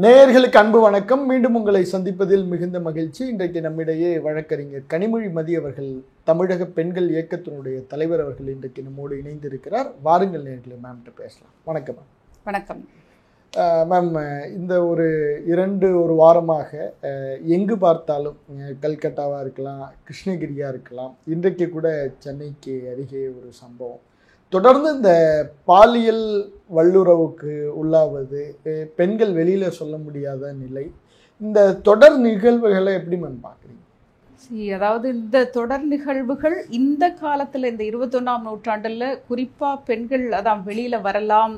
நேயர்களுக்கு அன்பு வணக்கம். மீண்டும் உங்களை சந்திப்பதில் மிகுந்த மகிழ்ச்சி. இன்றைக்கு நம்மிடையே வழக்கறிஞர் கனிமொழி மதி அவர்கள், தமிழக பெண்கள் இயக்கத்தினுடைய தலைவர் அவர்கள் இன்றைக்கு நம்மோடு இணைந்திருக்கிறார். வாருங்கள் நேயர்களே, மேம்கிட்ட பேசலாம். வணக்கம் மேம். வணக்கம் மேம். இந்த ஒரு வாரமாக எங்கு பார்த்தாலும் கல்கட்டாவாக இருக்கலாம், கிருஷ்ணகிரியாக இருக்கலாம், இன்றைக்கு கூட சென்னைக்கு அருகே ஒரு சம்பவம். தொடர்ந்து இந்த பாலியல் வல்லுறவுக்கு உள்ளாவது, பெண்கள் வெளியில் சொல்ல முடியாத நிலை, இந்த தொடர் நிகழ்வுகளை எப்படி மேம் பார்க்குறீங்க? அதாவது இந்த தொடர் நிகழ்வுகள் இந்த காலத்தில், இந்த 21ஆம் நூற்றாண்டில் குறிப்பாக பெண்கள் அதான் வெளியில் வரலாம்,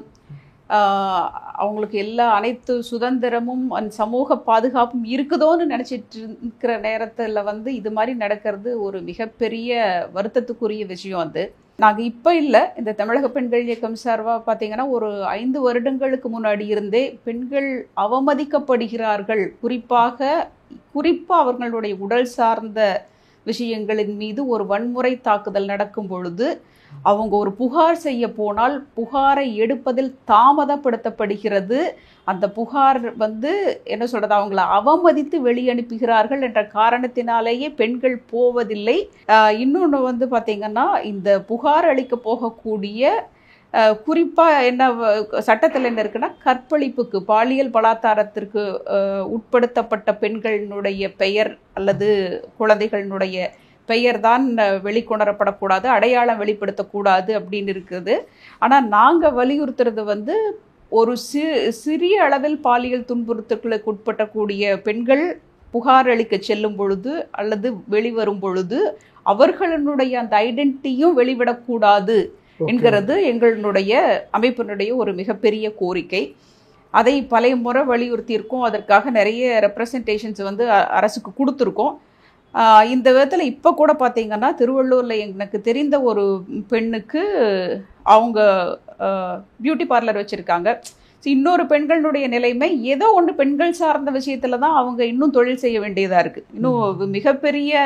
அவங்களுக்கு அனைத்து சுதந்திரமும் சமூக பாதுகாப்பும் இருக்குதோன்னு நினச்சிட்டு இருக்கிற நேரத்தில் இது மாதிரி நடக்கிறது ஒரு மிகப்பெரிய வருத்தத்துக்குரிய விஷயம். அது நாங்கள் இப்போ இல்லை, இந்த தமிழக பெண்கள் இயக்கம் சார்பாக பார்த்தீங்கன்னா ஒரு 5 வருடங்களுக்கு முன்னாடி இருந்தே பெண்கள் அவமதிக்கப்படுகிறார்கள், குறிப்பாக அவர்களுடைய உடல் சார்ந்த விஷயங்களின் மீது ஒரு வன்முறை தாக்குதல் நடக்கும் பொழுது அவங்க ஒரு புகார் செய்ய போனால் புகாரை எடுப்பதில் தாமதப்படுத்தப்படுகிறது. அந்த புகார் என்ன சொல்றது, அவங்கள அவமதித்து வெளியனுப்புகிறார்கள் என்ற காரணத்தினாலேயே பெண்கள் போவதில்லை. இன்னொன்று பார்த்தீங்கன்னா, இந்த புகார் அளிக்க போகக்கூடிய குறிப்பாக என்ன சட்டத்தில் என்ன இருக்குன்னா, கற்பழிப்புக்கு, பாலியல் பலாத்காரத்திற்கு உட்படுத்தப்பட்ட பெண்களினுடைய பெயர் அல்லது குழந்தைகளினுடைய பெயர் தான் வெளிக்கொணரப்படக்கூடாது, அடையாளம் வெளிப்படுத்தக்கூடாது அப்படின்னு இருக்குது. ஆனால் நாங்கள் வலியுறுத்துறது ஒரு சிறிய அளவில் பாலியல் துன்புறுத்தலுக்கு உட்பட்டக்கூடிய பெண்கள் புகார் அளிக்க செல்லும் பொழுது அல்லது வெளிவரும் பொழுது அவர்களுடைய அந்த ஐடென்டிட்டியும் வெளிவிடக்கூடாது என்கிறது எங்களுடைய அமைப்பினுடைய ஒரு மிகப்பெரிய கோரிக்கை. அதை பல முறை வலியுறுத்தியிருக்கோம். அதற்காக நிறைய ரெப்ரசன்டேஷன்ஸ் அரசுக்கு கொடுத்துருக்கோம். இந்த விதத்தில் இப்போ கூட பார்த்தீங்கன்னா, திருவள்ளூரில் எனக்கு தெரிந்த ஒரு பெண்ணுக்கு அவங்க பியூட்டி பார்லர் வச்சுருக்காங்க. இன்னொரு பெண்களுடைய நிலைமை ஏதோ ஒன்று பெண்கள் சார்ந்த விஷயத்தில் தான் அவங்க இன்னும் தொழில் செய்ய வேண்டியதாக இருக்குது. இன்னும் மிகப்பெரிய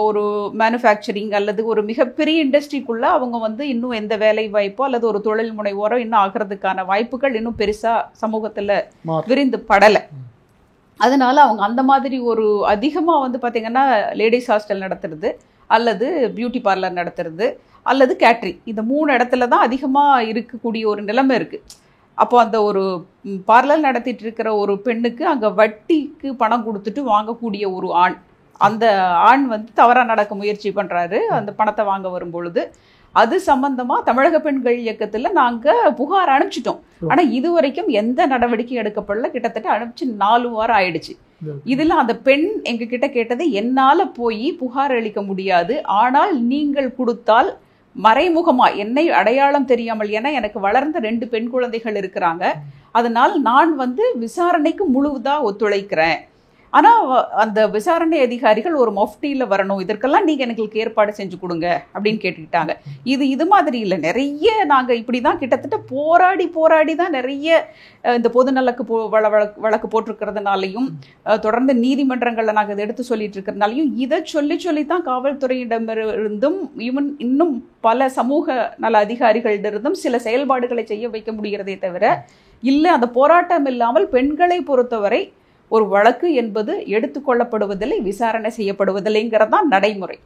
ஒரு மேனுஃபேக்சரிங் அல்லது ஒரு மிகப்பெரிய இண்டஸ்ட்ரிக்குள்ளே அவங்க இன்னும் எந்த வேலை வாய்ப்போ அல்லது ஒரு தொழில் முனைவோரோ இன்னும் ஆகிறதுக்கான வாய்ப்புகள் இன்னும் பெருசாக சமூகத்தில் விரிந்து படலை. அதனால அவங்க அந்த மாதிரி ஒரு அதிகமாக பார்த்தீங்கன்னா லேடிஸ் ஹாஸ்டல் நடத்துறது அல்லது பியூட்டி பார்லர் நடத்துறது அல்லது கேட்ரிங், இந்த 3 இடத்துல தான் அதிகமாக இருக்கக்கூடிய ஒரு நிலைமை இருக்குது. அப்போ அந்த ஒரு பார்லர் நடத்திட்டு இருக்கிற ஒரு பெண்ணுக்கு அங்கே வட்டிக்கு பணம் கொடுத்துட்டு வாங்கக்கூடிய ஒரு ஆண், அந்த ஆண் தவறாக நடக்க முயற்சி பண்ணுறாரு. அந்த பணத்தை வாங்க வரும் பொழுது அது சம்பந்தமாக தமிழக பெண்கள் இயக்கத்தில் நாங்கள் புகார் அனுப்பிச்சிட்டோம். ஆனால் இது வரைக்கும் எந்த நடவடிக்கையும் எடுக்கப்படல. கிட்டத்தட்ட அனுப்பிச்சு 4 வாரம் ஆயிடுச்சு. இதில் அந்த பெண் எங்ககிட்ட கேட்டது, என்னால் போய் புகார் அளிக்க முடியாது, ஆனால் நீங்கள் கொடுத்தால் மறைமுகமாக என்னை அடையாளம் தெரியாமல், ஏன்னா எனக்கு வளர்ந்த 2 பெண் குழந்தைகள் இருக்கிறாங்க, அதனால் நான் விசாரணைக்கு முழுவதாக ஒத்துழைக்கிறேன், ஆனால் அந்த விசாரணை அதிகாரிகள் ஒரு மஃப்டியில் வரணும், இதற்கெல்லாம் நீங்கள் எனக்கு ஏற்பாடு செஞ்சு கொடுங்க அப்படின்னு கேட்டுக்கிட்டாங்க. இது மாதிரி இல்லை, நிறைய நாங்கள் இப்படி தான் கிட்டத்தட்ட போராடி தான் நிறைய இந்த பொதுநலக்கு வழக்கு போட்டிருக்கிறதுனாலையும் தொடர்ந்து நீதிமன்றங்களில் நாங்கள் இதை எடுத்து சொல்லிட்டு இருக்கிறதுனாலையும் இதை சொல்லி தான் காவல்துறையிடமிருந்தும் இன்னும் பல சமூக நல அதிகாரிகளிடமிருந்தும் சில செயல்பாடுகளை செய்ய வைக்க முடிகிறதே தவிர இல்லை, அந்த போராட்டம் இல்லாமல் பெண்களை பொறுத்தவரை ஒரு வழக்கு என்பது எடுத்துக்கொள்ளப்படுவதில்லை, விசாரணை செய்யப்படுவதில்லைங்கிறது தான் நடைமுறை.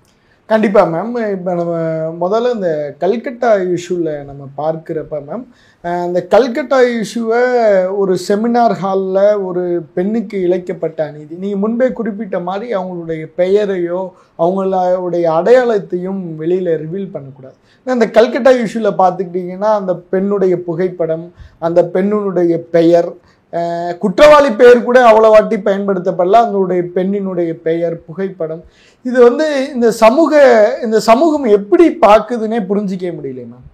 கண்டிப்பாக மேம். இப்போ நம்ம முதல்ல இந்த கல்கட்டா இஷ்யூவில் நம்ம பார்க்குறப்ப மேம், அந்த கல்கட்டா இஷ்யூவை ஒரு செமினார் ஹாலில் ஒரு பெண்ணுக்கு இழைக்கப்பட்ட அநீதி, நீங்கள் முன்பே குறிப்பிட்ட மாதிரி அவங்களுடைய பெயரையோ அவங்களுடைய அடையாளத்தையும் வெளியில் ரிவீல் பண்ணக்கூடாது. அந்த கல்கட்டா இஷ்யூவில் பார்த்துக்கிட்டிங்கன்னா, அந்த பெண்ணுடைய புகைப்படம், அந்த பெண்ணுடைய பெயர், குற்றவாளி பெயர் கூட அவ்வளோ வாட்டி பயன்படுத்தப்படல, அதனுடைய பெண்ணினுடைய பெயர், புகைப்படம், இது இந்த சமூகம் எப்படி பார்க்குதுன்னே புரிஞ்சிக்க முடியல மேம்.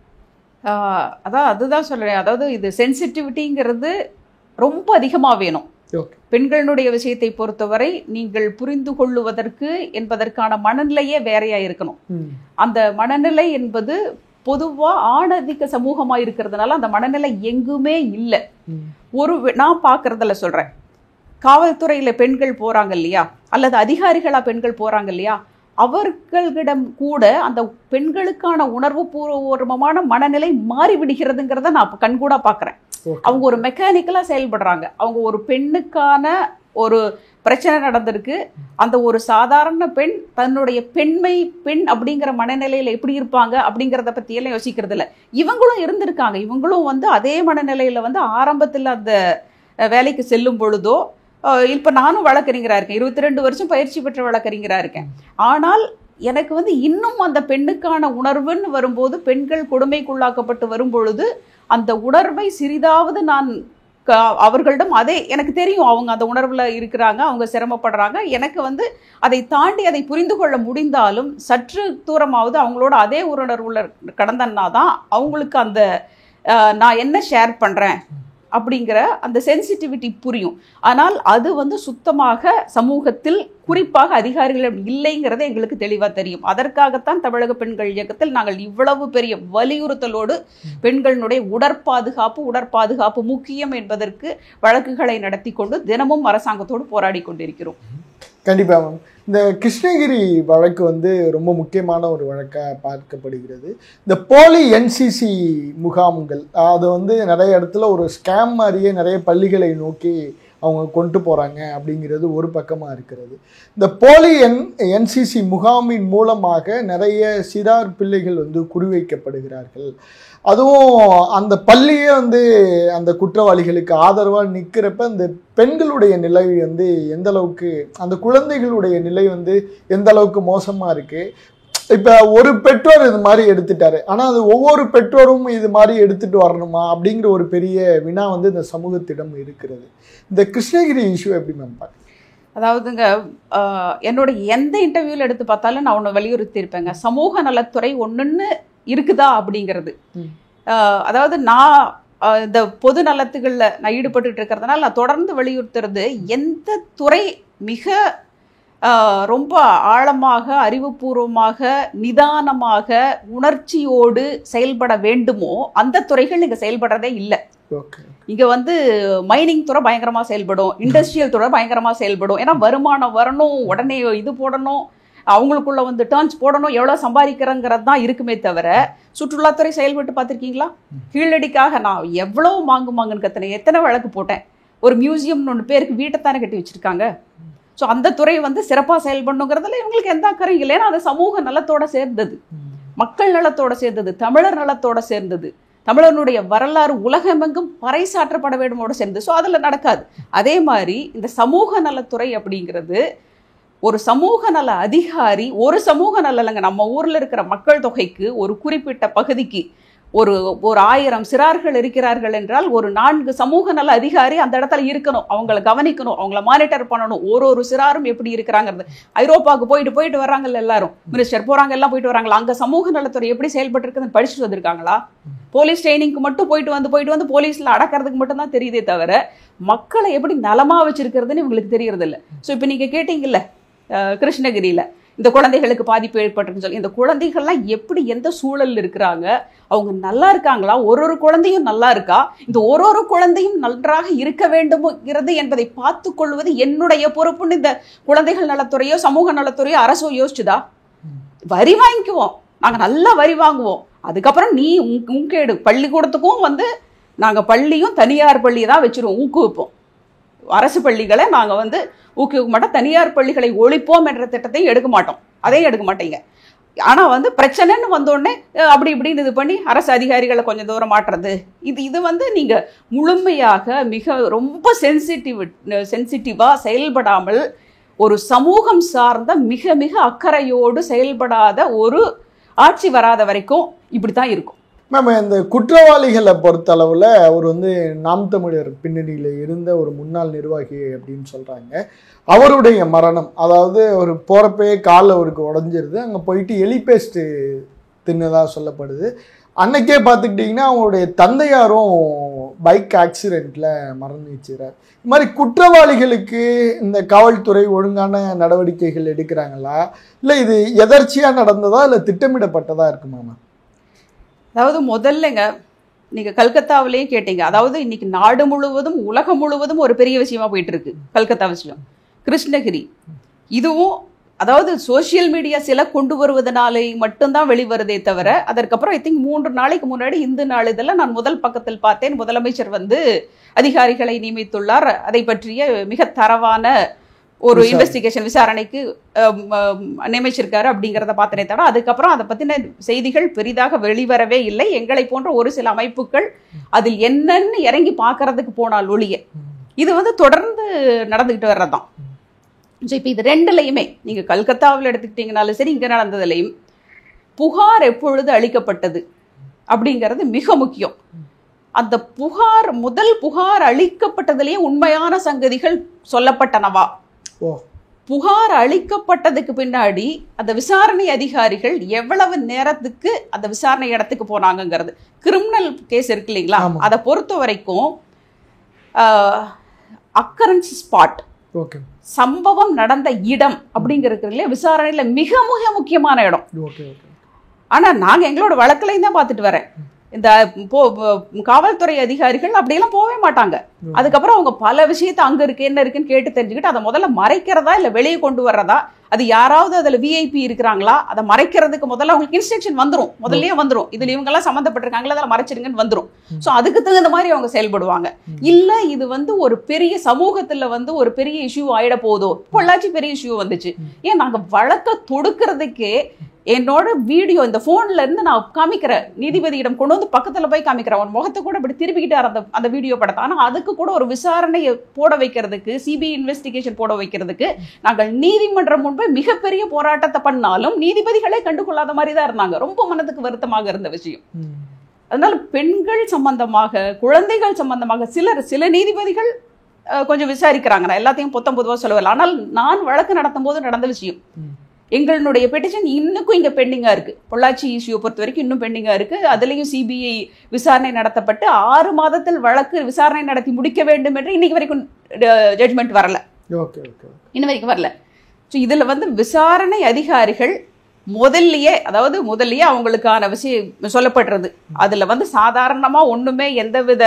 அதுதான் சொல்கிறேன். அதாவது இது சென்சிட்டிவிட்டிங்கிறது ரொம்ப அதிகமாக வேணும். பெண்களுடைய விஷயத்தை பொறுத்தவரை நீங்கள் புரிந்து கொள்ளுவதற்கு என்பதற்கான மனநிலையே வேறையா இருக்கணும். அந்த மனநிலை என்பது பொதுவாக ஆணதிக்க சமூகமாக இருக்கிறதுனால அந்த மனநிலை எங்குமே இல்லை. நான் பார்க்குறதில் சொல்கிறேன், காவல்துறையில் பெண்கள் போகிறாங்க இல்லையா, அல்லது அதிகாரிகளாக பெண்கள் போகிறாங்க இல்லையா, அவர்களிடம் கூட அந்த பெண்களுக்கான உணர்வு பூர்வமான மனநிலை மாறிவிடுகிறதுங்கிறத நான் கண்கூடா பார்க்குறேன். அவங்க ஒரு மெக்கானிக்கலாக செயல்படுறாங்க. அவங்க ஒரு பெண்ணுக்கான ஒரு பிரச்சனை நடந்திருக்கு, அந்த ஒரு சாதாரண பெண் தன்னுடைய பெண் அப்படிங்கிற மனநிலையில் எப்படி இருப்பாங்க அப்படிங்கிறத பற்றியெல்லாம் யோசிக்கிறது இல்லை. இவங்களும் இருந்திருக்காங்க. இவங்களும் வந்து அதே மனநிலையில் வந்து ஆரம்பத்தில் அந்த வேலைக்கு செல்லும் பொழுதோ, இப்போ நானும் வழக்கறிஞராக இருக்கேன், 22 வருஷம் பயிற்சி பெற்ற வழக்கறிஞராக இருக்கேன். ஆனால் எனக்கு வந்து இன்னும் அந்த பெண்ணுக்கான உணர்வுன்னு வரும்போது, பெண்கள் கொடுமைக்குள்ளாக்கப்பட்டு வரும் பொழுது அந்த உணர்வை சிறிதாவது நான் அவர்களிடம் அதே எனக்கு தெரியும், அவங்க அந்த உணர்வில் இருக்கிறாங்க, அவங்க சிரமப்படுறாங்க. எனக்கு வந்து அதை தாண்டி அதை புரிந்து கொள்ள முடிந்தாலும் சற்று தூரமாவது அவங்களோட அதே உணர்வுல கடந்தன்னா தான் அவங்களுக்கு அந்த நான் என்ன ஷேர் பண்ணுறேன் அப்படிங்கிற அந்த சென்சிட்டிவிட்டி புரியும். ஆனால் அது வந்து சுத்தமாக சமூகத்தில் குறிப்பாக அதிகாரிகளிடம் இல்லைங்கிறது எங்களுக்கு தெளிவாக தெரியும். அதற்காகத்தான் தமிழக பெண்கள் இயக்கத்தில் நாங்கள் இவ்வளவு பெரிய வலியுறுத்தலோடு பெண்களுடைய உடற்பாதுகாப்பு முக்கியம் என்பதற்கு வழக்குகளை நடத்தி கொண்டு தினமும் அரசாங்கத்தோடு போராடி கொண்டிருக்கிறோம். கண்டிப்பாக மேம். இந்த கிருஷ்ணகிரி வழக்கு வந்து ரொம்ப முக்கியமான ஒரு வழக்காக பார்க்கப்படுகிறது. இந்த போலி என்சிசி முகாம்கள் அது வந்து நிறைய இடத்துல ஒரு ஸ்கேம் மாதிரியே நிறைய பள்ளிகளை நோக்கி அவங்க கொண்டு போகிறாங்க அப்படிங்கிறது ஒரு பக்கமாக இருக்கிறது. இந்த போலி என்சிசி முகாமின் மூலமாக நிறைய சிறார் பிள்ளைகள் வந்து குறிவைக்கப்படுகிறார்கள். அதுவும் அந்த பள்ளியே வந்து அந்த குற்றவாளிகளுக்கு ஆதரவாக நிற்கிறப்ப அந்த பெண்களுடைய நிலை வந்து எந்த அளவுக்கு, அந்த குழந்தைகளுடைய நிலை வந்து எந்த அளவுக்கு மோசமாக இருக்குது. இப்போ ஒரு பெற்றோர் இது மாதிரி எடுத்துட்டாரு, ஆனால் அது ஒவ்வொரு பெற்றோரும் இது மாதிரி எடுத்துகிட்டு வரணுமா அப்படிங்கிற ஒரு பெரிய வினா வந்து இந்த சமூகத்திடம் இருக்கிறது. இந்த கிருஷ்ணகிரி இஷ்யூ எப்படி மேம் பார்க்க? அதாவதுங்க, என்னோட எந்த இன்டர்வியூவில் எடுத்து பார்த்தாலும் நான் ஒன்று வலியுறுத்தி இருப்பேங்க, சமூக நலத்துறை ஒன்றுன்னு இருக்குதா அப்படிங்கிறது. அதாவது நான் இந்த பொது நலத்துகளில் நான் ஈடுபட்டு இருக்கிறதுனால நான் தொடர்ந்து வலியுறுத்துறது, எந்த துறை மிக ரொம்ப ஆழமாக அறிவுபூர்வமாக நிதானமாக உணர்ச்சியோடு செயல்பட வேண்டுமோ அந்த துறைகள் இங்கே செயல்படுறதே இல்லை. இங்கே வந்து மைனிங் துறை பயங்கரமாக செயல்படும், இண்டஸ்ட்ரியல் துறை பயங்கரமாக செயல்படும். ஏன்னா வருமானம் வரணும், உடனே இது போடணும், அவங்களுக்குள்ள வந்து டர்ன்ஸ் போடணும், எவ்வளோ சம்பாதிக்கிறங்கிறது தான் இருக்குமே தவிர சுற்றுலாத்துறை செயல்பட்டு பார்த்துருக்கீங்களா? கீழடிக்காக நான் எவ்வளோ மாங்குன்னு கத்தினேன், எத்தனை வழக்கு போட்டேன். ஒரு மியூசியம்னு ஒன்று பேருக்கு வீட்டைத்தானே கட்டி வச்சுருக்காங்க. ஸோ அந்த துறை வந்து சிறப்பாக செயல்படணுங்கிறதுல இவங்களுக்கு எந்த அக்கறையும் இல்லை. ஏன்னா அது சமூக நலத்தோடு சேர்ந்தது, மக்கள் நலத்தோடு சேர்ந்தது, தமிழர் நலத்தோடு சேர்ந்தது, தமிழனுடைய வரலாறு உலகமெங்கும் பறைசாற்றப்பட வேண்டுமோடு சேர்ந்தது. ஸோ அதில் நடக்காது. அதே மாதிரி இந்த சமூக நலத்துறை அப்படிங்கிறது ஒரு சமூக நல அதிகாரி, ஒரு சமூக நலங்க நம்ம ஊரில் இருக்கிற மக்கள் தொகைக்கு ஒரு குறிப்பிட்ட பகுதிக்கு ஒரு 1000 சிறார்கள் இருக்கிறார்கள் என்றால் ஒரு 4 சமூக நல அதிகாரி அந்த இடத்துல இருக்கணும், அவங்கள கவனிக்கணும், அவங்கள மானிட்டர் பண்ணணும். ஒரு சிறாரும் எப்படி இருக்கிறாங்கிறது. ஐரோப்பாவுக்கு போயிட்டு வர்றாங்கல்ல எல்லாரும், மினிஸ்டர் போகிறாங்க, எல்லாம் போயிட்டு வராங்களா, அங்கே சமூக நலத்துறை எப்படி செயல்பட்டு இருக்குதுன்னு படிச்சுட்டு வந்திருக்காங்களா? போலீஸ் ட்ரைனிங்க்கு மட்டும் போயிட்டு வந்து போலீஸில் அடக்கிறதுக்கு மட்டும்தான் தெரியுதே தவிர மக்களை எப்படி நலமாக வச்சிருக்கிறதுன்னு இவங்களுக்கு தெரியறது இல்லை. ஸோ இப்போ நீங்கள் கேட்டீங்கல்ல கிருஷ்ணகிரியில் இந்த குழந்தைகளுக்கு பாதிப்பு ஏற்பட்டுன்னு சொல்லி, இந்த குழந்தைகள்லாம் எப்படி எந்த சூழலில் இருக்கிறாங்க, அவங்க நல்லா இருக்காங்களா, ஒரு குழந்தையும் நல்லா இருக்கா, இந்த ஒரு குழந்தையும் நன்றாக இருக்க வேண்டும்ங்கிறது என்பதை பார்த்து கொள்வது என்னுடைய பொறுப்புன்னு இந்த குழந்தைகள் நலத்துறையோ சமூக நலத்துறையோ அரசோ யோசிச்சுதா? வரி வாங்கிக்குவோம், நாங்கள் நல்லா வரி வாங்குவோம், அதுக்கப்புறம் நீ உங்கேடு பள்ளிக்கூடத்துக்கும் வந்து நாங்கள் பள்ளியும் தனியார் பள்ளியை தான் வச்சுருவோம், ஊக்குவிப்போம். அரசு பள்ளிகளை நாங்கள் வந்து ஊக்குவிக்க மாட்டோம், தனியார் பள்ளிகளை ஒழிப்போம் என்ற திட்டத்தையும் எடுக்க மாட்டோம், அதையும் எடுக்க மாட்டீங்க. ஆனால் வந்து பிரச்சனைன்னு வந்தோடனே அப்படி இப்படின்னு இது பண்ணி அரசு அதிகாரிகளை கொஞ்சம் தூரம் மாட்டுறது, இது வந்து நீங்கள் முழுமையாக மிக ரொம்ப சென்சிட்டிவாக செயல்படாமல் ஒரு சமூகம் சார்ந்த மிக மிக அக்கறையோடு செயல்படாத ஒரு ஆட்சி வராத வரைக்கும் இப்படி தான் இருக்கும். மேம், இந்த குற்றவாளிகளை பொறுத்தளவில் அவர் வந்து நாம் தமிழர் பின்னணியில் இருந்த ஒரு முன்னாள் நிர்வாகி அப்படின்னு சொல்கிறாங்க. அவருடைய மரணம், அதாவது அவர் போகிறப்பே காலில் அவருக்கு உடஞ்சிருது, அங்கே போயிட்டு எலிபேஸ்ட்டு தின்னதாக சொல்லப்படுது. அன்னைக்கே பார்த்துக்கிட்டிங்கன்னா அவங்களுடைய தந்தையாரும் பைக் ஆக்சிடெண்ட்டில் மரணிச்சுறார். இது மாதிரி குற்றவாளிகளுக்கு இந்த காவல்துறை ஒழுங்கான நடவடிக்கைகள் எடுக்கிறாங்களா, இல்லை இது எதர்ச்சியாக நடந்ததா இல்லை திட்டமிடப்பட்டதாக இருக்குமா? அதாவது முதல்லங்க நீங்கள் கல்கத்தாவிலேயே கேட்டீங்க, அதாவது இன்னைக்கு நாடு முழுவதும் உலகம் முழுவதும் ஒரு பெரிய விஷயமா போயிட்டு இருக்கு கல்கத்தா விஷயம். கிருஷ்ணகிரி இதுவும் அதாவது சோசியல் மீடியா சில கொண்டு வருவதனாலே மட்டும்தான் வெளிவருதே தவிர, அதற்கப்புறம் ஐ திங்க் 3 நாளைக்கு முன்னாடி இந்து நாளிதழில் நான் முதல் பக்கத்தில் பார்த்தேன், முதலமைச்சர் வந்து அதிகாரிகளை நியமித்துள்ளார், அதை பற்றிய மிக தரவான ஒரு இன்வெஸ்டிகேஷன் விசாரணைக்கு நியமிச்சிருக்காரு அப்படிங்கிறத பார்த்தனே தவிர, அதுக்கப்புறம் அதை பற்றின செய்திகள் பெரிதாக வெளிவரவே இல்லை. எங்களை போன்ற ஒரு சில அமைப்புகள் அதில் என்னன்னு இறங்கி பார்க்கறதுக்கு போனால் ஒழிய, இது வந்து தொடர்ந்து நடந்துகிட்டு வர்றதுதான். இப்போ இது ரெண்டுலையுமே நீங்கள் கல்கத்தாவில் எடுத்துக்கிட்டீங்கனாலும் சரி, இங்கே நடந்ததுலையும் புகார் எப்பொழுது அளிக்கப்பட்டது அப்படிங்கிறது மிக முக்கியம். அந்த புகார், முதல் புகார் அளிக்கப்பட்டதுலேயே உண்மையான சங்கதிகள் சொல்லப்பட்டனவா, புகார் அளிக்கப்பட்டதுக்கு பின்னாடி அந்த விசாரணை அதிகாரிகள் எவ்வளவு நேரத்துக்கு அந்த விசாரணை இடத்துக்கு போனாங்கிறது. கிரிமினல் கேஸ் இருக்கு இல்லைங்களா, அதை பொறுத்த வரைக்கும் அக்கரன்ஸ் ஸ்பாட், சம்பவம் நடந்த இடம் அப்படிங்கிறதுல விசாரணையில மிக மிக முக்கியமான இடம். ஆனா நாங்க எங்களோட வழக்கிலையும் தான் பார்த்துட்டு வரேன், இந்த காவல்துறை அதிகாரிகள் அப்படியெல்லாம் போகவே மாட்டாங்க. அதுக்கப்புறம் அவங்க பல விஷயத்த அங்க இருக்கு என்ன இருக்குன்னு கேட்டு தெரிஞ்சுக்கிட்டு அதை முதல்ல மறைக்கிறதா இல்ல வெளியே கொண்டு வர்றதா, அது யாராவது அதுல விஐபி இருக்கிறாங்களா அதை மறைக்கிறதுக்கு முதல்ல அவங்களுக்கு இன்ஸ்ட்ரக்ஷன் வந்துடும், முதல்லயே வந்துடும், இதுல இவங்க எல்லாம் சம்மந்தப்பட்டிருக்காங்களா அதில் மறைச்சிருங்கன்னு வந்துடும். ஸோ அதுக்கு தகுந்த மாதிரி அவங்க செயல்படுவாங்க. இல்ல இது வந்து ஒரு பெரிய சமூகத்துல வந்து ஒரு பெரிய இஷ்யூ ஆயிட போதோ, பொள்ளாச்சி பெரிய இஷ்யூ வந்துச்சு, ஏன் நாங்க வழக்க தொடுக்கிறதுக்கே என்னோட வீடியோ இந்த போன்ல இருந்து நான் காமிக்கிறேன், நீதிபதியிடம் கொண்டு வந்து பக்கத்துல போய் காமிக்கிறேன், அவன் முகத்தை கூட இப்படி திருப்பிக்கிட்டார் அந்த வீடியோ படத்தை. ஆனா அதுக்கு கூட ஒரு விசாரணையை போட வைக்கிறதுக்கு, சிபிஐ இன்வெஸ்டிகேஷன் போட வைக்கிறதுக்கு நாங்கள் நீதிமன்றம் முன்பே மிகப்பெரிய போராட்டத்தை பண்ணாலும் நீதிபதிகளே கண்டுகொள்ளாத மாதிரி தான் இருந்தாங்க. ரொம்ப மனதுக்கு வருத்தமாக இருந்த விஷயம். அதனால பெண்கள் சம்பந்தமாக, குழந்தைகள் சம்பந்தமாக சில நீதிபதிகள் கொஞ்சம் விசாரிக்கிறாங்க, நான் எல்லாத்தையும் பொதுவாக சொல்லவில்லை. ஆனால் நான் வழக்கு நடத்தும் போது நடந்த விஷயம், எங்களுடைய பெட்டிஷன் இன்னும் இங்க பெண்டிங்கா இருக்கு. பொள்ளாச்சி இஷ்யூ பொறுத்த வரைக்கும் இன்னும் பெண்டிங்கா இருக்கு. அதுலயும் சிபிஐ விசாரணை நடத்தப்பட்டு 6 மாதத்தில் வழக்கு விசாரணை நடத்தி முடிக்க வேண்டும் என்று இன்னைக்கு வரைக்கும் ஜட்ஜ்மெண்ட் வரல, இன்ன வரைக்கும் வரல. ஸோ இதுல வந்து விசாரணை அதிகாரிகள் முதல்லயே அவங்களுக்கான விஷயம் சொல்லப்படுறது, அதுல வந்து சாதாரணமா ஒண்ணுமே எந்தவித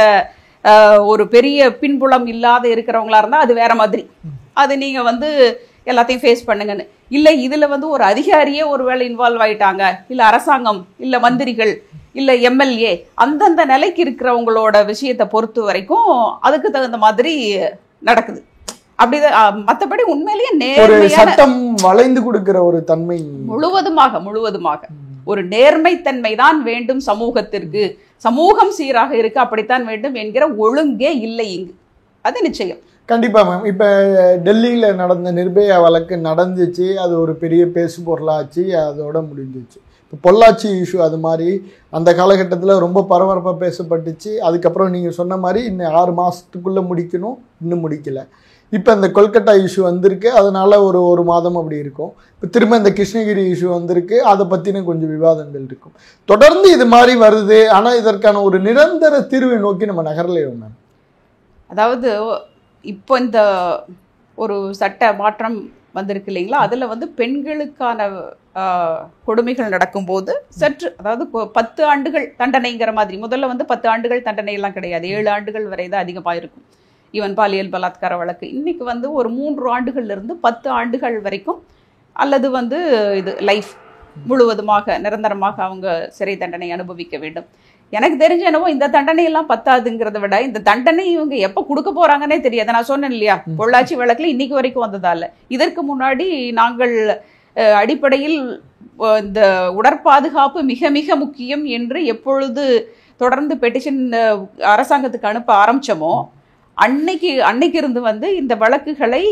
ஒரு பெரிய பின்புலம் இல்லாத இருக்கிறவங்களா இருந்தா அது வேற மாதிரி, அது நீங்க வந்து எல்லாத்தையும் ஃபேஸ் பண்ணுங்கன்னு. இல்லை இதுல வந்து ஒரு அதிகாரியே ஒருவேளை இன்வால்வ் ஆயிட்டாங்க, இல்ல அரசாங்கம், இல்ல மந்திரிகள், இல்ல எம்எல்ஏ, அந்தந்த நிலைக்கு இருக்கிறவங்களோட விஷயத்தை பொறுத்த வரைக்கும் அதுக்கு தகுந்த மாதிரி நடக்குது. அப்படிதான். மற்றபடி உண்மையிலேயே நேர்மையான வளைந்து கொடுக்கிற ஒரு தன்மை முழுவதுமாக ஒரு நேர்மைத்தன்மை தான் வேண்டும் சமூகத்திற்கு, சமூகம் சீராக இருக்கு அப்படித்தான் வேண்டும் என்கிற ஒழுங்கே இல்லை இங்கு, அது நிச்சயம். கண்டிப்பா மேம். இப்போ டெல்லியில் நடந்த நிர்பயா வழக்கு நடந்துச்சு, அது ஒரு பெரிய பேசு பொருளாச்சு, அதோட முடிஞ்சிச்சு. இப்போ பொள்ளாச்சி இஷ்யூ அது மாதிரி அந்த காலகட்டத்தில் ரொம்ப பரபரப்பாக பேசப்பட்டுச்சு. அதுக்கப்புறம் நீங்கள் சொன்ன மாதிரி இன்னும் 6 மாதத்துக்குள்ளே முடிக்கணும், இன்னும் முடிக்கல. இப்போ இந்த கொல்கட்டா இஷ்யூ வந்திருக்கு, அதனால ஒரு மாதம் அப்படி இருக்கும். இப்போ திரும்ப இந்த கிருஷ்ணகிரி இஷ்யூ வந்திருக்கு, அதை பற்றின கொஞ்சம் விவாதங்கள் இருக்கும். தொடர்ந்து இது மாதிரி வருது, ஆனால் இதற்கான ஒரு நிரந்தர தீர்வை நோக்கி நம்ம நகரலையோ மேம்? அதாவது இப்போ இந்த ஒரு சட்ட மாற்றம் வந்திருக்கு இல்லைங்களா, அதில் வந்து பெண்களுக்கான கொடுமைகள் நடக்கும்போது சற்று, அதாவது 10 ஆண்டுகள் தண்டனைங்கிற மாதிரி, முதல்ல வந்து 10 ஆண்டுகள் தண்டனை எல்லாம் கிடையாது, 7 ஆண்டுகள் வரை தான் அதிகமாக இருக்கும். ஈவன் பாலியல் பலாத்கார வழக்கு இன்னைக்கு வந்து ஒரு 3 ஆண்டுகள்லேருந்து 10 ஆண்டுகள் வரைக்கும், அல்லது வந்து இது லைஃப் முழுவதுமாக நிரந்தரமாக அவங்க சிறை தண்டனை அனுபவிக்க வேண்டும். எனக்கு தெரிஞ்ச என்னவோ இந்த தண்டனையெல்லாம் பத்தாதுங்கிறத விட இந்த தண்டனை இவங்க எப்போ கொடுக்க போறாங்கன்னே தெரியாது. நான் சொன்னேன் இல்லையா, பொள்ளாச்சி வழக்கில் இன்னைக்கு வரைக்கும் வந்ததால. இதற்கு முன்னாடி நாங்கள் அடிப்படையில் இந்த உடற்பாதுகாப்பு மிக மிக முக்கியம் என்று எப்பொழுது தொடர்ந்து பெட்டிஷன் அரசாங்கத்துக்கு அனுப்ப ஆரம்பிச்சோமோ அன்னைக்கு இருந்து வந்து இந்த வழக்குகளை,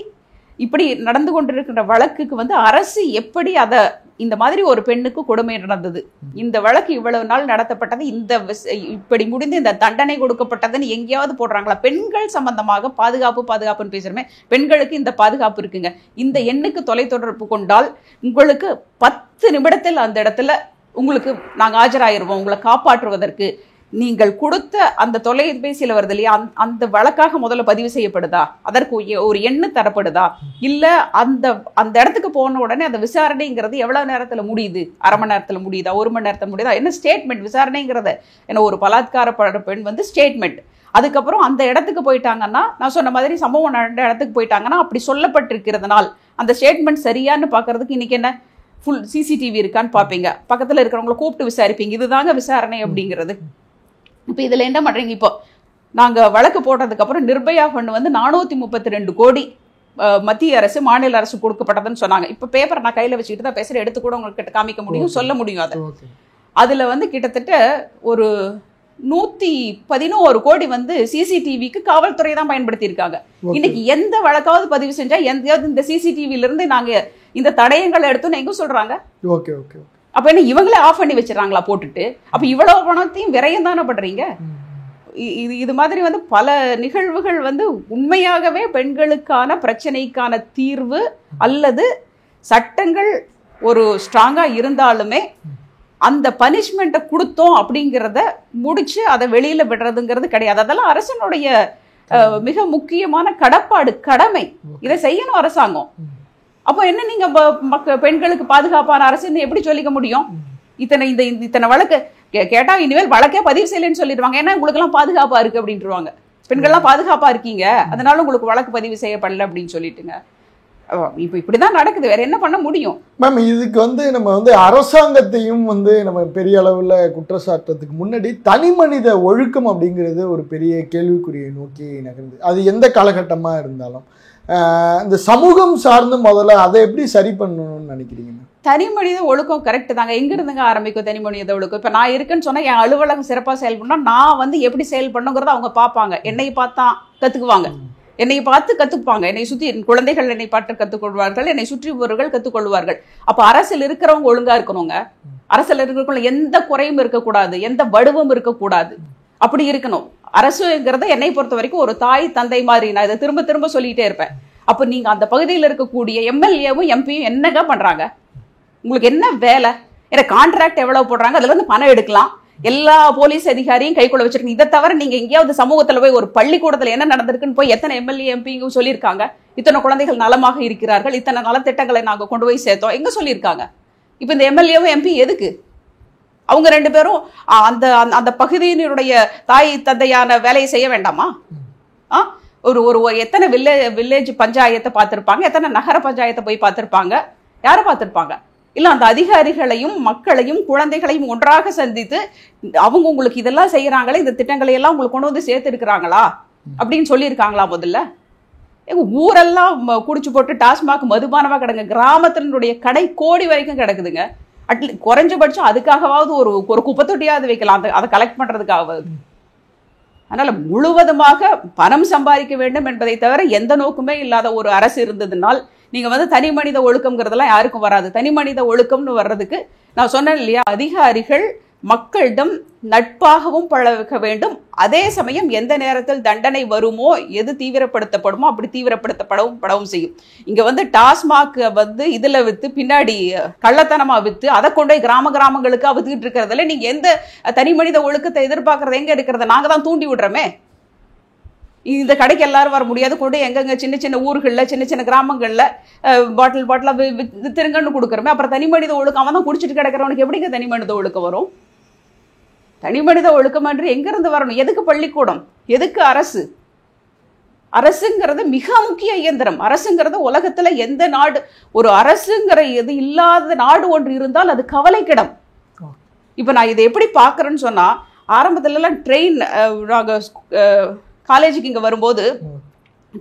இப்படி நடந்து கொண்டிருக்கின்ற வழக்குக்கு வந்து அரசு எப்படி அதை, இந்த மாதிரி ஒரு பெண்ணுக்கு கொடுமை நடந்தது, இந்த வழக்கு இவ்வளவு நாள் நடத்தப்பட்டது, இப்படி முடிந்து இந்த தண்டனை கொடுக்கப்பட்டதுன்னு எங்கேயாவது போடுறாங்களா? பெண்கள் சம்பந்தமாக பாதுகாப்புன்னு பேசுறமே, பெண்களுக்கு இந்த பாதுகாப்பு இருக்குங்க. இந்த எண்ணுக்கு தொலைத்தொடர்பு கொண்டால் உங்களுக்கு 10 நிமிடத்தில் அந்த இடத்துல உங்களுக்கு நாங்கள் ஆஜராயிருவோம் உங்களை காப்பாற்றுவதற்கு. நீங்கள் கொடுத்த அந்த தொலைபேசியில் வருது இல்லையா, அந்த வழக்காக முதல்ல பதிவு செய்யப்படுதா, அதற்கு ஒரு எண்ணு தரப்படுதா, இல்ல அந்த இடத்துக்கு போன உடனே அந்த விசாரணைங்கிறது எவ்வளவு நேரத்துல முடியுது, அரை மணி நேரத்துல முடியுதா, 1 மணி நேரத்துல முடியுதா, என்ன ஸ்டேட்மெண்ட் விசாரணைங்கிறத, என்ன ஒரு பலாத்கார பெண் வந்து ஸ்டேட்மெண்ட், அதுக்கப்புறம் அந்த இடத்துக்கு போயிட்டாங்கன்னா, நான் சொன்ன மாதிரி சம்பவம் நடந்த இடத்துக்கு போயிட்டாங்கன்னா அப்படி சொல்லப்பட்டிருக்கிறதுனால் அந்த ஸ்டேட்மெண்ட் சரியான்னு பார்க்கறதுக்கு இன்னைக்கு என்ன ஃபுல் சிசிடிவி இருக்கான்னு பார்ப்பீங்க, பக்கத்தில் இருக்கிறவங்களை கூப்பிட்டு விசாரிப்பீங்க, இதுதாங்க விசாரணை அப்படிங்கிறது. இப்போ இதில் என்ன பண்ணுறீங்க, இப்போ நாங்கள் வழக்கு போட்டதுக்கப்புறம் நிர்பயா ஃபண்ட் வந்து 432 கோடி மத்திய அரசு மாநில அரசு கொடுக்கப்பட்டதுன்னு சொன்னாங்க. இப்போ பேப்பரை நான் கையில் வச்சுக்கிட்டு தான் பேசுகிறேன், எடுத்து கூட உங்களுக்கு காமிக்க முடியும், சொல்ல முடியும். அதை அதில் வந்து கிட்டத்தட்ட ஒரு 111 கோடி வந்து சிசிடிவிக்கு காவல்துறை தான் பயன்படுத்தி இருக்காங்க. இன்னைக்கு எந்த வழக்காவது பதிவு செஞ்சா எந்தையாவது இந்த சிசிடிவில இருந்து நாங்க இந்த தடயங்களை எடுத்து எங்க சொல்றாங்க? அப்ப என்ன இவங்களே ஆஃப் பண்ணி வச்சிடறாங்களா போட்டுட்டு? அப்ப இவ்வளவு பணத்தையும் விரயம் தானே பண்றீங்க. இது மாதிரி வந்து பல நிகழ்வுகள் வந்து உண்மையாகவே பெண்களுக்கான பிரச்சனைக்கான தீர்வு அல்லது சட்டங்கள் ஒரு ஸ்ட்ராங்கா இருந்தாலுமே அந்த பனிஷ்மெண்ட்டை கொடுத்தோம் அப்படிங்கிறத முடிச்சு அதை வெளியில விடுறதுங்கிறது கிடையாது. அதெல்லாம் அரசனுடைய மிக முக்கியமான கடமை. இதை செய்யணும் அரசாங்கம். அப்போ என்ன நீங்க பெண்களுக்கு பாதுகாப்பான அரசுன்னு எப்படி சொல்லிக்க முடியும்? இத்தனை வழக்கு கேட்டா இனிமேல் வழக்கே பதிவு செய்யலன்னு சொல்லிடுவாங்க. ஏன்னா உங்களுக்கு எல்லாம் பாதுகாப்பா இருக்கு அப்படின்ட்டுருவாங்க. பெண்கள்லாம் பாதுகாப்பா இருக்கீங்க, அதனால உங்களுக்கு வழக்கு பதிவு செய்யப்படல அப்படின்னு சொல்லிட்டுங்க. இப்போ இப்படிதான் நடக்குது, வேற என்ன பண்ண முடியும் மேம்? இதுக்கு வந்து நம்ம வந்து அரசாங்கத்தையும் வந்து நம்ம பெரிய அளவுல குற்றச்சாட்டுறதுக்கு முன்னாடி தனி மனித ஒழுக்கம் அப்படிங்கிறது ஒரு பெரிய கேள்விக்குறியை நோக்கி நகர்ந்து, அது எந்த காலகட்டமா இருந்தாலும் இந்த சமூகம் சார்ந்து முதல்ல அதை எப்படி சரி பண்ணணும்னு நினைக்கிறீங்க? தனி மனித ஒழுக்கம் கரெக்ட் தாங்க. எங்க இருந்துங்க ஆரம்பிக்கும் தனி மனித ஒழுக்கம்? இப்ப நான் இருக்குன்னு சொன்னா என் அலுவலகம் சிறப்பா செயல்படணும்னா நான் வந்து எப்படி செயல்படணுங்கிறத அவங்க பார்ப்பாங்க. என்னை பார்த்தா கத்துக்குவாங்க, என்னை பார்த்து கத்துப்பாங்க, என்னை சுற்றி குழந்தைகள் என்னை பார்த்து கத்துக்கொள்வார்கள், என்னை சுற்றியவர்கள் கத்துக்கொள்வார்கள். அப்ப அரசில் இருக்கிறவங்க ஒழுங்கா இருக்கணுங்க. அரசில் இருக்கிறவங்க எந்த குறையும் இருக்கக்கூடாது, எந்த வடுவும் இருக்கக்கூடாது, அப்படி இருக்கணும். அரசுங்கிறத என்னை பொறுத்த வரைக்கும் ஒரு தாய் தந்தை மாதிரி. நான் இதை திரும்ப திரும்ப சொல்லிட்டே இருப்பேன். அப்ப நீங்க அந்த பகுதியில் இருக்கக்கூடிய எம்எல்ஏவும் எம்பியும் என்னங்க பண்றாங்க? உங்களுக்கு என்ன வேலை? ஏன்னா கான்ட்ராக்ட் எவ்வளவு போடுறாங்க, அதுல இருந்து பணம் எடுக்கலாம், எல்லா போலீஸ் அதிகாரியும் கைக்குள்ள வச்சிருக்கீங்க. இதை தவிர நீங்க எங்கேயாவது சமூகத்துல போய் ஒரு பள்ளிக்கூடத்துல என்ன நடந்திருக்குன்னு போய் எத்தனை எம்எல்ஏ எம்பிங்க சொல்லியிருக்காங்க? இத்தனை குழந்தைகள் நலமாக இருக்கிறார்கள், இத்தனை நலத்திட்டங்களை நாங்க கொண்டு போய் சேர்த்தோம், எங்க சொல்லியிருக்காங்க? இப்ப இந்த எம்எல்ஏவும் எம்பி எதுக்கு? அவங்க ரெண்டு பேரும் அந்த அந்த பகுதியினுடைய தாய் தந்தையான வேலையை செய்ய வேண்டாமா? ஒரு ஒரு எத்தனை வில்லேஜ் பஞ்சாயத்தை பார்த்திருப்பாங்க, எத்தனை நகர பஞ்சாயத்தை போய் பார்த்திருப்பாங்க, யாரை பார்த்திருப்பாங்க? இல்ல அந்த அதிகாரிகளையும் மக்களையும் குழந்தைகளையும் ஒன்றாக சந்தித்து அவங்க உங்களுக்கு இதெல்லாம் செய்யறாங்களே, இந்த திட்டங்களை எல்லாம் உங்களுக்கு கொண்டு வந்து சேர்த்து இருக்கிறாங்களா அப்படின்னு சொல்லியிருக்காங்களா? முதல்ல ஊரெல்லாம் குடிச்சு போட்டு டாஸ்மாக் மதுபானமா கிடங்க, கிராமத்தினுடைய கடை கோடி வரைக்கும் கிடக்குதுங்க. குறைஞ்சபட்சம் அதுக்காகவாவது ஒரு குப்பைத்தொட்டியாவது வைக்கலாம், அதை கலெக்ட் பண்றதுக்காகவாது. அதனால முழுவதுமாக பணம் சம்பாதிக்க வேண்டும் என்பதை தவிர எந்த நோக்குமே இல்லாத ஒரு அரசு இருந்ததுனால் நீங்க வந்து தனி மனித ஒழுக்கம்ங்கிறதெல்லாம் யாருக்கும் வராது. தனி மனித ஒழுக்கம்னு வர்றதுக்கு நான் சொன்னேன் இல்லையா, அதிகாரிகள் மக்களிடம் நட்பாகவும் பழக வேண்டும். அதே சமயம் எந்த நேரத்தில் தண்டனை வருமோ, எது தீவிரப்படுத்தப்படுமோ அப்படி தீவிரப்படுத்தப்படவும் செய்யும். இங்க வந்து டாஸ்மாக் வந்து இதுல வித்து பின்னாடி கள்ளத்தனமா வித்து அதை கொண்டு கிராமங்களுக்கு அவுத்துக்கிட்டு இருக்கிறதுல நீங்க எந்த தனி மனித ஒழுக்கத்தை எதிர்பார்க்கறது எங்க இருக்கிறத? நாங்க தான் தூண்டி விடுறோமே. இந்த கடைக்கு எல்லாரும் வர முடியாது, கொண்டு எங்கெங்க சின்ன சின்ன ஊர்களில் சின்ன சின்ன கிராமங்களில் பாட்டிலா வித்துருங்கன்னு கொடுக்குறோமே. அப்புறம் தனி மனித ஒழுக்கம் அவன் தான் குடிச்சிட்டு கிடக்கிறவனுக்கு எப்படிங்க தனி மனித ஒழுக்கம் வரும்? தனி மனித ஒழுக்கம் என்று எங்கிருந்து வரணும்? எதுக்கு பள்ளிக்கூடம், எதுக்கு அரசு? அரசுங்கிறது மிக முக்கிய இயந்திரம். அரசுங்கிறது உலகத்துல எந்த நாடு, ஒரு அரசுங்கிற எது இல்லாத நாடு ஒன்று இருந்தால் அது கவலைக்கிடம். இப்ப நான் இதை எப்படி பாக்குறேன்னு சொன்னா, ஆரம்பத்துல எல்லாம் ட்ரெயின், நாங்க காலேஜுக்கு இங்க வரும்போது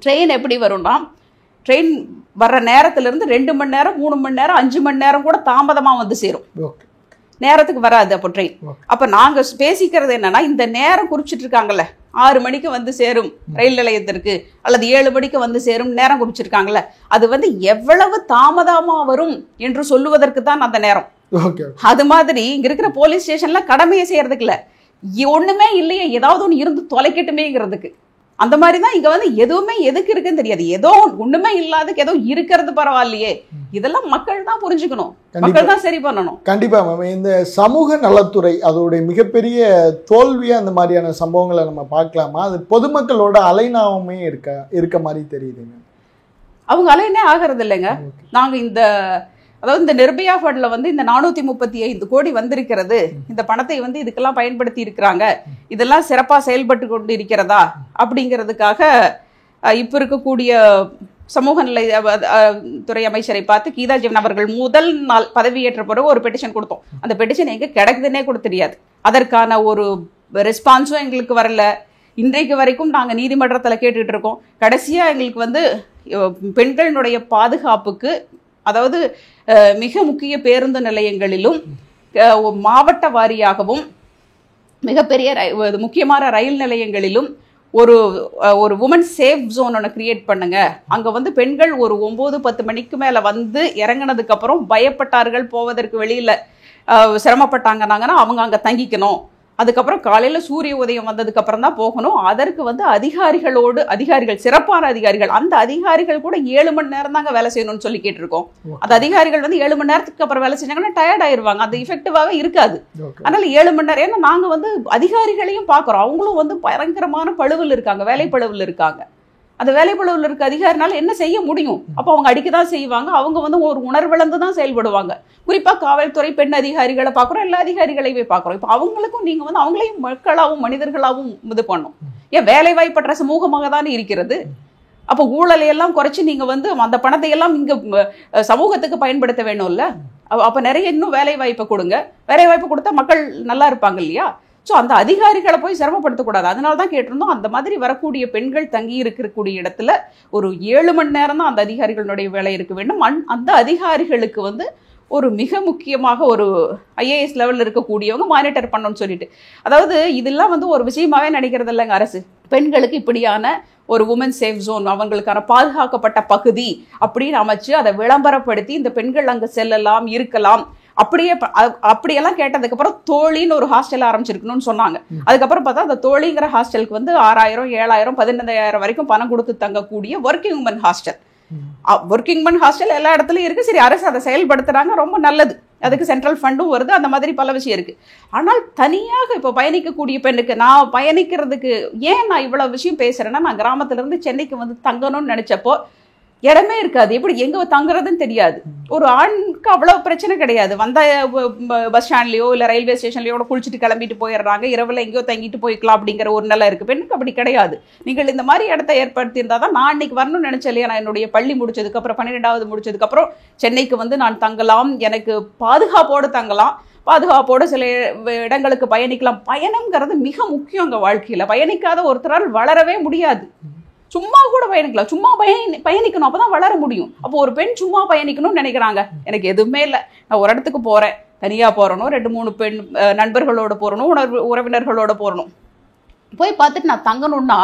ட்ரெயின் எப்படி வரும்னா, ட்ரெயின் வர்ற நேரத்துல இருந்து 2 மணி நேரம் 3 மணி நேரம் 5 மணி நேரம் கூட தாமதமா வந்து சேரும், நேரத்துக்கு வராது அப்போ ட்ரெயின். அப்ப நாங்க பேசிக்கிறது என்னன்னா, இந்த நேரம் குறிச்சிட்டு இருக்காங்கல்ல, 6 மணிக்கு வந்து சேரும் ரயில் நிலையத்திற்கு அல்லது 7 மணிக்கு வந்து சேரும் நேரம் குறிச்சிருக்காங்கல்ல, அது வந்து எவ்வளவு தாமதமா வரும் என்று சொல்லுவதற்கு தான் அந்த நேரம். அது மாதிரி இங்க இருக்கிற போலீஸ் ஸ்டேஷன்ல கடமையை செய்யறதுக்கு இல்ல, ஒண்ணுமே இல்லையே ஏதாவது ஒண்ணு இருந்து தொலைக்கட்டுமேங்கிறதுக்கு. அந்த மாதிரி தான் இங்க வந்து எதுவுமே எதுக்கு இருக்குன்னு தெரியாது, ஏதோ ஒண்ணுமே இல்லாதக்கு ஏதோ இருக்கிறது பரவாயில்லையே. இதெல்லாம் மக்கள் தான் புரிஞ்சுக்கணும், மக்கள் தான் சரி பண்ணணும். கண்டிப்பா மேம். இந்த சமூக நலத்துறை அதோடைய மிகப்பெரிய தோல்வியா அந்த மாதிரியான சம்பவங்களை நம்ம பார்க்கலாமா? அது பொதுமக்களோட அலைநாவமே இருக்க மாதிரி தெரியுதுங்க. அவங்க அலைனே ஆகிறது இல்லைங்க. நாங்க இந்த நிர்பயா ஃபண்ட்ல வந்து இந்த 435 கோடி வந்திருக்கிறது, இந்த பணத்தை வந்து இதுக்கெல்லாம் பயன்படுத்தி இருக்கிறாங்க, இதெல்லாம் சிறப்பா செயல்பட்டு கொண்டு இருக்கிறதா அப்படிங்கிறதுக்காக இப்ப இருக்கக்கூடிய சமூக நிலை துறை அமைச்சரை பார்த்து கீதா ஜீவன் அவர்கள் முதல் நாள் பதவியேற்ற பிறகு ஒரு பெட்டிஷன் கொடுத்தோம். அந்த பெட்டிஷன் எங்கே கிடைக்குதுன்னே கூட தெரியாது. அதற்கான ஒரு ரெஸ்பான்ஸும் எங்களுக்கு வரல. இன்றைக்கு வரைக்கும் நாங்கள் நீதிமன்றத்தில் கேட்டுட்டு இருக்கோம். கடைசியாக எங்களுக்கு பெண்களுடைய பாதுகாப்புக்கு, அதாவது மிக முக்கிய பேருந்து நிலையங்களிலும் மாவட்ட வாரியாகவும் மிகப்பெரிய முக்கியமான ரயில் நிலையங்களிலும் ஒரு உமன் சேஃப் ஜோன் ஒன்று கிரியேட் பண்ணுங்க. அங்கே பெண்கள் ஒரு 9-10 மணிக்கு மேலே இறங்கினதுக்கு அப்புறம் பயப்பட்டார்கள் போவதற்கு, வெளியில் சிரமப்பட்டாங்கன்னாங்கன்னா அவங்க அங்கே தங்கிக்கணும். அதுக்கப்புறம் காலையில் சூரிய உதயம் வந்ததுக்கு அப்புறம் தான் போகணும். அதற்கு அதிகாரிகள், சிறப்பான அதிகாரிகள், அந்த அதிகாரிகள் கூட 7 மணி நேரம் தாங்க வேலை செய்யணும்னு சொல்லி கேட்டிருக்கோம். அந்த அதிகாரிகள் 7 மணி நேரத்துக்கு அப்புறம் வேலை செஞ்சாங்கன்னா டயர்ட் ஆயிருவாங்க. அது இஃபெக்டிவாகவே இருக்காது. அதனால 7 மணி நேரம். ஏன்னா நாங்கள் அதிகாரிகளையும் பார்க்குறோம். அவங்களும் பயங்கரமான பழுவில் இருக்காங்க, வேலை பழுவில் இருக்காங்க. அந்த வேலைப்பளவில் இருக்க அதிகாரினால என்ன செய்ய முடியும்? அப்போ அவங்க அடிக்க தான் செய்வாங்க. அவங்க ஒரு உணர்விழந்து தான் செயல்படுவாங்க. குறிப்பாக காவல்துறை பெண் அதிகாரிகளை பார்க்குறோம், எல்லா அதிகாரிகளையுமே பார்க்குறோம். இப்போ அவங்களுக்கும் நீங்கள் அவங்களையும் மக்களாகவும் மனிதர்களாகவும் இது பண்ணும். ஏன் வேலை வாய்ப்பற்ற சமூகமாக தானே இருக்கிறது. அப்போ ஊழலையெல்லாம் குறைச்சி நீங்கள் அந்த பணத்தை எல்லாம் இங்கே சமூகத்துக்கு பயன்படுத்த வேணும்ல. அப்போ நிறைய இன்னும் வேலை வாய்ப்பை கொடுங்க. வேலை வாய்ப்பு கொடுத்தா மக்கள் நல்லா இருப்பாங்க இல்லையா? ஸோ அந்த அதிகாரிகளை போய் சிரமப்படுத்தக்கூடாது. அதனால தான் கேட்டிருந்தோம். அந்த மாதிரி வரக்கூடிய பெண்கள் தங்கி இருக்கக்கூடிய இடத்துல ஒரு 7 மணி நேரம் தான் அந்த அதிகாரிகளுடைய வேலை இருக்க வேண்டும். அந்த அதிகாரிகளுக்கு ஒரு மிக முக்கியமாக ஒரு ஐஏஎஸ் லெவலில் இருக்கக்கூடியவங்க மானிட்டர் பண்ணணும்னு சொல்லிட்டு, அதாவது இதெல்லாம் ஒரு விஷயமாவே நினைக்கிறது இல்லைங்க அரசு. பெண்களுக்கு இப்படியான ஒரு உமன் சேஃப் ஜோன், அவங்களுக்கான பாதுகாக்கப்பட்ட பகுதி அப்படின்னு அமைச்சு அதை விளம்பரப்படுத்தி இந்த பெண்கள் அங்கே செல்லலாம், இருக்கலாம். அப்படியெல்லாம் கேட்டதுக்கு அப்புறம் தோழின்னு ஒரு ஹாஸ்டல் ஆரம்பிச்சிருக்கணும்னு சொன்னாங்க. அதுக்கப்புறம் பார்த்தா அந்த தோழிங்கிற ஹாஸ்டலுக்கு 6000, 7000, 15000 வரைக்கும் பணம் கொடுத்து தங்கக்கூடிய working women hostel. Working women hostel எல்லா இடத்துலயும் இருக்கு. சரி, அரசு அதை செயல்படுத்துறாங்க, ரொம்ப நல்லது. அதுக்கு சென்ட்ரல் ஃபண்டும் வருது, அந்த மாதிரி பல விஷயம் இருக்கு. ஆனால் தனியாக இப்போ பயணிக்கக்கூடிய பெண்ணுக்கு, நான் பயணிக்கிறதுக்கு ஏன் நான் இவ்வளவு விஷயம் பேசுறேன்னா, நான் கிராமத்துல இருந்து சென்னைக்கு தங்கணும்னு நினைச்சப்போ இடமே இருக்காது. எப்படி எங்க தங்குறதுன்னு தெரியாது. ஒரு ஆணுக்கு அவ்வளவு பிரச்சனை கிடையாது. பஸ் ஸ்டாண்ட்லயோ இல்ல ரயில்வே ஸ்டேஷன்லயோ குளிச்சுட்டு கிளம்பிட்டு போயிடுறாங்க. இரவுல எங்கேயோ தங்கிட்டு போய்க்கலாம் அப்படிங்கிற ஒரு நிலை இருக்கு. பெண்ணுக்கு அப்படி கிடையாது. நீங்கள் இந்த மாதிரி இடத்தை ஏற்படுத்தி இருந்தா தான் நான் இன்னைக்கு வரணும்னு நினைச்சேன் இல்லையா. நான் என்னுடைய பள்ளி முடிச்சதுக்கு அப்புறம் 12வது முடிச்சதுக்கு அப்புறம் சென்னைக்கு நான் தங்கலாம், எனக்கு பாதுகாப்போடு தங்கலாம், பாதுகாப்போடு சில இடங்களுக்கு பயணிக்கலாம். பயணம்ங்கிறது மிக முக்கியம் எங்க வாழ்க்கையில. பயணிக்காத ஒருத்தரால் வளரவே முடியாது. சும்மா கூட பயணிக்கலாம், சும்மா பயணிக்கணும், அப்பதான் வளர முடியும். அப்போ ஒரு பெண் சும்மா பயணிக்கணும்னு நினைக்கிறாங்க. எனக்கு எதுவுமே இல்லை, நான் ஒரு இடத்துக்கு போறேன், தனியா போறணும், 2-3 பெண் நண்பர்களோட போறணும், உறவினர்களோட போறணும், போய் பார்த்துட்டு நான் தங்கணும்னா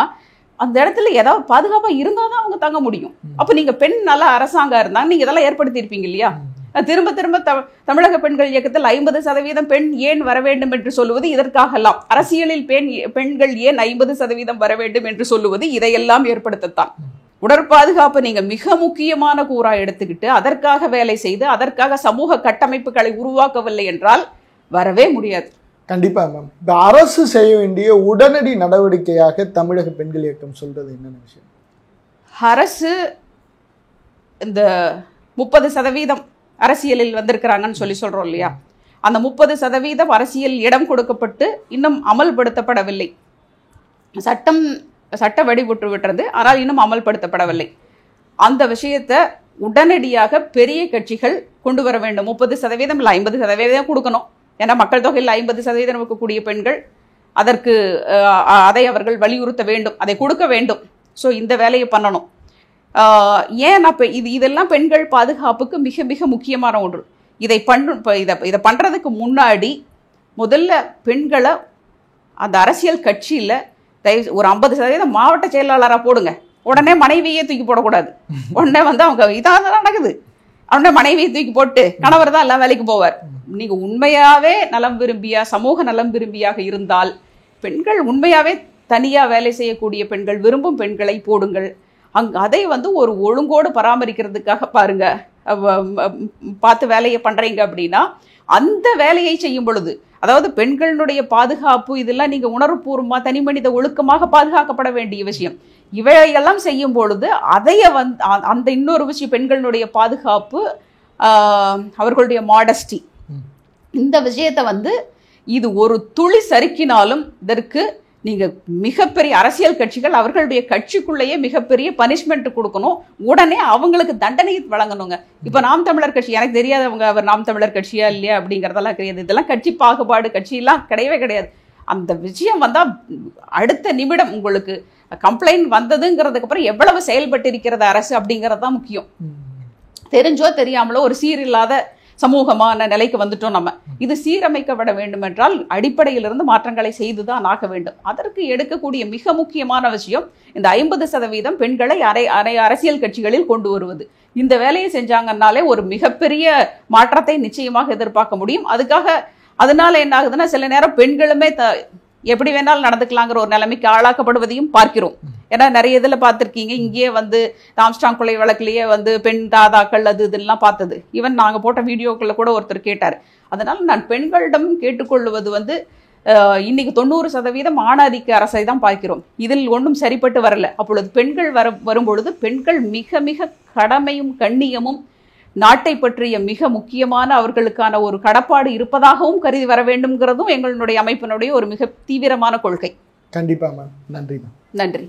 அந்த இடத்துல ஏதாவது பாதுகாப்பா இருந்தாதான் அவங்க தங்க முடியும். அப்ப நீங்க பெண் நல்ல அரசாங்கம் இருந்தாங்க, நீங்க இதெல்லாம் ஏற்படுத்தி இருப்பீங்க இல்லையா. திரும்ப திரும்ப தமிழக பெண்கள் இயக்கத்தில் 50% பெண் ஏன் வர வேண்டும் என்று சொல்லுவது இதற்காகலாம். அரசியலில் பெண்கள் ஏன் 50% வர வேண்டும் என்று சொல்லுவது இதையெல்லாம் ஏற்படுத்தத்தான். உடற்பாதுகாப்பு நீங்க மிக முக்கியமான கூறா எடுத்துக்கிட்டு அதற்காக வேலை செய்து அதற்காக சமூக கட்டமைப்புகளை உருவாக்கவில்லை என்றால் வரவே முடியாது. கண்டிப்பா மேம். இப்போ அரசு செய்ய வேண்டிய உடனடி நடவடிக்கையாக தமிழக பெண்கள் இயக்கம் சொல்றது என்னென்ன விஷயம்? அரசு இந்த 30% அரசியலில் வந்திருக்கிறாங்கன்னு சொல்றோம் இல்லையா. அந்த 30% அரசியல் இடம் கொடுக்கப்பட்டு இன்னும் அமல்படுத்தப்படவில்லை. சட்ட வடிவுற்று விட்டது, ஆனால் இன்னும் அமல்படுத்தப்படவில்லை. அந்த விஷயத்தை உடனடியாக பெரிய கட்சிகள் கொண்டு வர வேண்டும். 30% இல்லை 50% கொடுக்கணும். ஏன்னா மக்கள் தொகையில் 50% இருக்கக்கூடிய பெண்கள், அதை அவர்கள் வலியுறுத்த வேண்டும், அதை கொடுக்க வேண்டும். ஸோ இந்த வேலையை பண்ணணும். ஏன் அப்போ இதெல்லாம் பெண்கள் பாதுகாப்புக்கு மிக மிக முக்கியமான ஒன்று. இதை பண்ணுறதுக்கு முன்னாடி முதல்ல பெண்களை அந்த அரசியல் கட்சியில் ஒரு 50% மாவட்ட செயலாளராக போடுங்க. உடனே மனைவியே தூக்கி போடக்கூடாது. உடனே அவங்க இதாக நடக்குது, உடனே மனைவியை தூக்கி போட்டு கணவர் தான் எல்லாம் வேலைக்கு போவார். நீங்கள் உண்மையாகவே நலம் விரும்பியா, சமூக நலம் விரும்பியாக இருந்தால் பெண்கள் உண்மையாகவே தனியாக வேலை செய்யக்கூடிய பெண்கள், விரும்பும் பெண்களை போடுங்கள். அதை ஒரு ஒழுங்கோடு பராமரிக்கிறதுக்காக பாருங்க, பார்த்து வேலையை பண்றீங்க அப்படின்னா அந்த வேலையை செய்யும் பொழுது, அதாவது பெண்களுடைய பாதுகாப்பு இதெல்லாம் நீங்க உணர்வுபூர்வமா தனி மனித ஒழுக்கமாக பாதுகாக்கப்பட வேண்டிய விஷயம். இவையெல்லாம் செய்யும் பொழுது அந்த இன்னொரு விஷயம் பெண்களுடைய பாதுகாப்பு, அவர்களுடைய மாடஸ்டி, இந்த விஷயத்தை இது ஒரு துளி சறுக்கினாலும் இதற்கு நீங்கள் மிகப்பெரிய அரசியல் கட்சிகள் அவர்களுடைய கட்சிக்குள்ளேயே மிகப்பெரிய பனிஷ்மெண்ட் கொடுக்கணும், உடனே அவங்களுக்கு தண்டனை வழங்கணுங்க. இப்போ நாம் தமிழர் கட்சி, எனக்கு தெரியாதவங்க அவர் நாம் தமிழர் கட்சியா இல்லையா அப்படிங்கிறதெல்லாம் கிடையாது. இதெல்லாம் கட்சி பாகுபாடு கட்சியெல்லாம் கிடையவே கிடையாது. அந்த விஷயம் வந்தால் அடுத்த நிமிடம் உங்களுக்கு கம்ப்ளைண்ட் வந்ததுங்கிறதுக்கு அப்புறம் எவ்வளவு செயல்பட்டு இருக்கிறது அரசு அப்படிங்கிறது தான் முக்கியம். தெரிஞ்சோ தெரியாமலோ ஒரு சீரில்லாத சமூகமான நிலைக்கு வந்துட்டோம். நம்ம இது சீரமைக்கப்பட வேண்டும் என்றால் அடிப்படையிலிருந்து மாற்றங்களை செய்துதான் ஆக வேண்டும். அதற்கு எடுக்கக்கூடிய மிக முக்கியமான விஷயம் இந்த 50% பெண்களை அரசியல் கட்சிகளில் கொண்டு வருவது. இந்த வேலையை செஞ்சாங்கன்னாலே ஒரு மிகப்பெரிய மாற்றத்தை நிச்சயமாக எதிர்பார்க்க முடியும். அதனால என்ன ஆகுதுன்னா, சில நேரம் பெண்களுமே எப்படி வேணாலும் நடந்துக்கலாங்கிற ஒரு நிலைமைக்கு ஆளாக்கப்படுவதையும் பார்க்கிறோம். ஏன்னா நிறைய இதில் பார்த்துருக்கீங்க, இங்கேயே ஆம்ஸ்ட்ராங் கொலை வழக்கிலேயே பெண் தாதாக்கள் அது இதெல்லாம் பார்த்தது. ஈவன் நாங்கள் போட்ட வீடியோக்களில் கூட ஒருத்தர் கேட்டார். அதனால் நான் பெண்களிடம் கேட்டுக்கொள்வது இன்னைக்கு 90% ஆணாதிக்க அரசை தான் பார்க்கிறோம். இதில் ஒன்றும் சரிப்பட்டு வரல. அப்பொழுது பெண்கள் வரும்பொழுது பெண்கள் மிக மிக கடமையும் கண்ணியமும் நாட்டை பற்றிய மிக முக்கியமான அவர்களுக்கான ஒரு கடப்பாடு இருப்பதாகவும் கருதி வர வேண்டும்ங்கிறதும் எங்களுடைய அமைப்பினுடைய ஒரு மிக தீவிரமான கொள்கை. கண்டிப்பா மேம். நன்றி மேம். நன்றி.